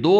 2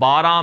$12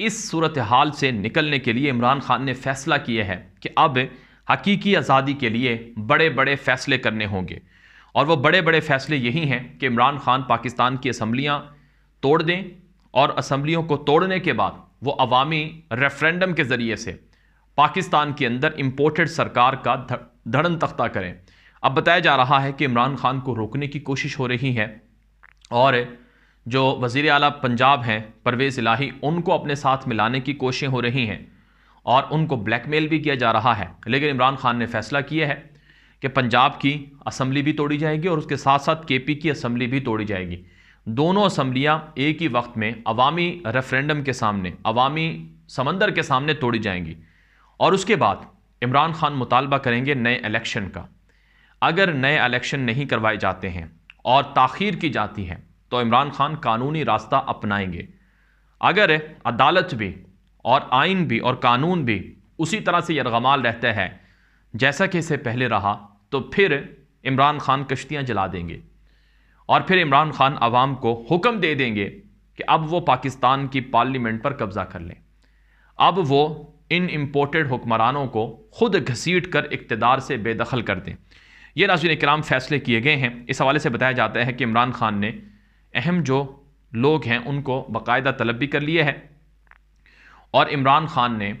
اس صورتحال سے نکلنے کے لیے عمران خان نے فیصلہ کیا ہے کہ اب حقیقی آزادی کے لیے بڑے بڑے فیصلے کرنے ہوں گے، اور وہ بڑے بڑے فیصلے یہی ہیں کہ عمران خان پاکستان کی اسمبلیاں توڑ دیں، اور اسمبلیوں کو توڑنے کے بعد وہ عوامی ریفرینڈم کے ذریعے سے پاکستان کے اندر امپورٹڈ سرکار کا دھڑن تختہ کریں۔ اب بتایا جا رہا ہے کہ عمران خان کو روکنے کی کوشش ہو رہی ہے، اور جو وزیر اعلیٰ پنجاب ہیں پرویز الہی، ان کو اپنے ساتھ ملانے کی کوششیں ہو رہی ہیں اور ان کو بلیک میل بھی کیا جا رہا ہے۔ لیکن عمران خان نے فیصلہ کیا ہے کہ پنجاب کی اسمبلی بھی توڑی جائے گی اور اس کے ساتھ ساتھ کے پی کی اسمبلی بھی توڑی جائے گی۔ دونوں اسمبلیاں ایک ہی وقت میں عوامی ریفرینڈم کے سامنے، عوامی سمندر کے سامنے توڑی جائیں گی، اور اس کے بعد عمران خان مطالبہ کریں گے نئے الیکشن کا۔ اگر نئے الیکشن نہیں کروائے جاتے ہیں اور تاخیر کی جاتی ہے تو عمران خان قانونی راستہ اپنائیں گے۔ اگر عدالت بھی اور آئین بھی اور قانون بھی اسی طرح سے یرغمال رہتا ہے جیسا کہ اسے پہلے رہا، تو پھر عمران خان کشتیاں جلا دیں گے، اور پھر عمران خان عوام کو حکم دے دیں گے کہ اب وہ پاکستان کی پارلیمنٹ پر قبضہ کر لیں۔ اب وہ ان امپورٹڈ حکمرانوں کو خود گھسیٹ کر اقتدار سے بے دخل کر دیں۔ یہ ناظرین کرام فیصلے کیے گئے ہیں۔ اس حوالے سے بتایا جاتا ہے کہ عمران خان نے اہم جو لوگ ہیں ان کو باقاعدہ طلب بھی کر لیے ہے، اور عمران خان نے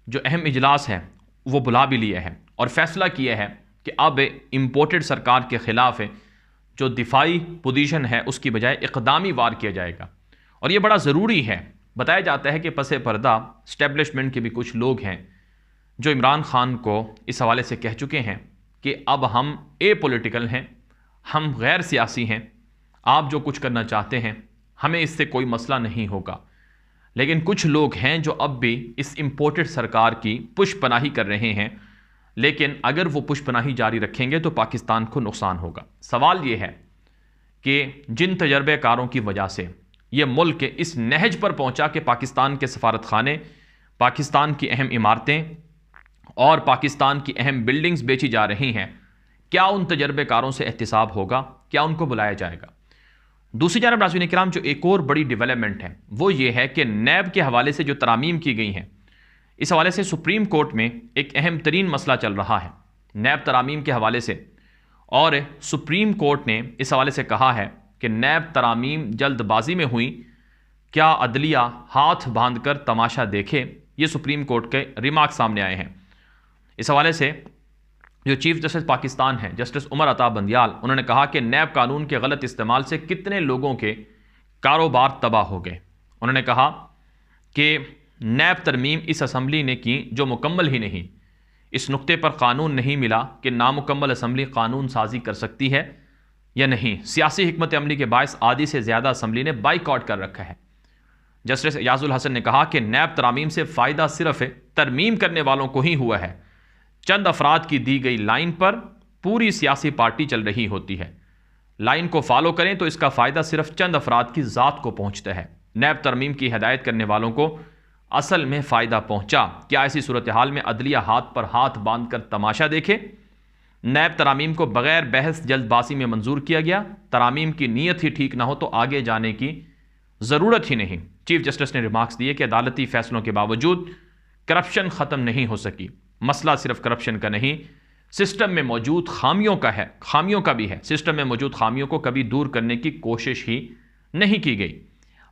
جو اہم اجلاس ہے وہ بلا بھی لیا ہے، اور فیصلہ کیا ہے کہ اب امپورٹڈ سرکار کے خلاف جو دفاعی پوزیشن ہے اس کی بجائے اقدامی وار کیا جائے گا، اور یہ بڑا ضروری ہے۔ بتایا جاتا ہے کہ پس پردہ اسٹیبلشمنٹ کے بھی کچھ لوگ ہیں جو عمران خان کو اس حوالے سے کہہ چکے ہیں کہ اب ہم اے پولیٹیکل ہیں، ہم غیر سیاسی ہیں، آپ جو کچھ کرنا چاہتے ہیں ہمیں اس سے کوئی مسئلہ نہیں ہوگا۔ لیکن کچھ لوگ ہیں جو اب بھی اس امپورٹڈ سرکار کی پش پناہی کر رہے ہیں، لیکن اگر وہ پش پناہی جاری رکھیں گے تو پاکستان کو نقصان ہوگا۔ سوال یہ ہے کہ جن تجربے کاروں کی وجہ سے یہ ملک اس نہج پر پہنچا کہ پاکستان کے سفارت خانے، پاکستان کی اہم عمارتیں اور پاکستان کی اہم بلڈنگز بیچی جا رہی ہیں، کیا ان تجربے کاروں سے احتساب ہوگا؟ کیا ان کو بلایا جائے گا؟ دوسری جانب ناظرین کرام جو ایک اور بڑی ڈیولپمنٹ ہے وہ یہ ہے کہ نیب کے حوالے سے جو ترامیم کی گئی ہیں، اس حوالے سے سپریم کورٹ میں ایک اہم ترین مسئلہ چل رہا ہے نیب ترامیم کے حوالے سے، اور سپریم کورٹ نے اس حوالے سے کہا ہے کہ نیب ترامیم جلد بازی میں ہوئی، کیا عدلیہ ہاتھ باندھ کر تماشا دیکھے؟ یہ سپریم کورٹ کے ریمارک سامنے آئے ہیں۔ اس حوالے سے جو چیف جسٹس پاکستان ہیں جسٹس عمر عطا بندیال، انہوں نے کہا کہ نیب قانون کے غلط استعمال سے کتنے لوگوں کے کاروبار تباہ ہو گئے۔ انہوں نے کہا کہ نیب ترمیم اس اسمبلی نے کی جو مکمل ہی نہیں، اس نقطے پر قانون نہیں ملا کہ نامکمل اسمبلی قانون سازی کر سکتی ہے یا نہیں۔ سیاسی حکمت عملی کے باعث آدھی سے زیادہ اسمبلی نے بائیکاٹ کر رکھا ہے۔ جسٹس ایاز الحسن نے کہا کہ نیب ترامیم سے فائدہ صرف ترمیم کرنے والوں کو ہی ہوا ہے، چند افراد کی دی گئی لائن پر پوری سیاسی پارٹی چل رہی ہوتی ہے، لائن کو فالو کریں تو اس کا فائدہ صرف چند افراد کی ذات کو پہنچتا ہے، نیب ترمیم کی ہدایت کرنے والوں کو اصل میں فائدہ پہنچا۔ کیا ایسی صورتحال میں عدلیہ ہاتھ پر ہاتھ باندھ کر تماشا دیکھے؟ نیب ترامیم کو بغیر بحث جلد بازی میں منظور کیا گیا، ترامیم کی نیت ہی ٹھیک نہ ہو تو آگے جانے کی ضرورت ہی نہیں۔ چیف جسٹس نے ریمارکس دیے کہ عدالتی فیصلوں کے باوجود کرپشن ختم نہیں ہو سکی، مسئلہ صرف کرپشن کا نہیں، سسٹم میں موجود خامیوں کا بھی ہے، سسٹم میں موجود خامیوں کو کبھی دور کرنے کی کوشش ہی نہیں کی گئی۔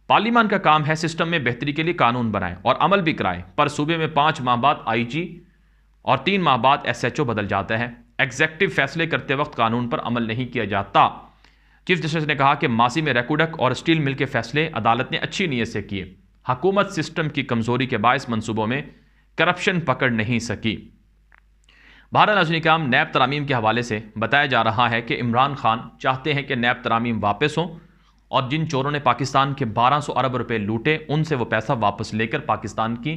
پارلیمان کا کام ہے سسٹم میں بہتری کے لیے قانون بنائے اور عمل بھی کرائے، پر صوبے میں 5 ماہ بعد آئی جی اور 3 ماہ بعد ایس ایچ او بدل جاتا ہے، ایگزیکٹو فیصلے کرتے وقت قانون پر عمل نہیں کیا جاتا۔ چیف جسٹس نے کہا کہ ماضی میں ریکوڈک اور اسٹیل مل کے فیصلے عدالت نے اچھی نیت سے کیے، حکومت سسٹم کی کمزوری کے باعث منصوبوں میں کرپشن پکڑ نہیں سکی۔ بہرحال ناظرین کرام، نیب ترامیم کے حوالے سے بتایا جا رہا ہے کہ عمران خان چاہتے ہیں کہ نیب ترامیم واپس ہوں، اور جن چوروں نے پاکستان کے 1200 ارب روپے لوٹے ان سے وہ پیسہ واپس لے کر پاکستان کی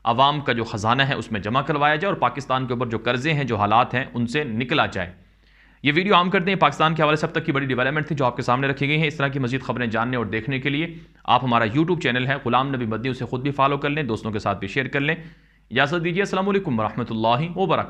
عوام کا جو خزانہ ہے اس میں جمع کروایا جائے، اور پاکستان کے اوپر جو قرضے ہیں، جو حالات ہیں، ان سے نکلا جائے۔ یہ ویڈیو عام کر دیں۔ پاکستان کے حوالے سے اب تک کی بڑی ڈیولپمنٹ تھی جو آپ کے سامنے رکھی گئی ہیں۔ اس طرح کی مزید خبریں جاننے اور دیکھنے کے لیے آپ ہمارا یوٹیوب چینل ہے غلام نبی مدنی، اسے خود بھی فالو کر لیں، دوستوں کے ساتھ بھی شیئر کر لیں۔ اجازت دیجیے، السلام علیکم ورحمۃ اللہ وبرکاتہ۔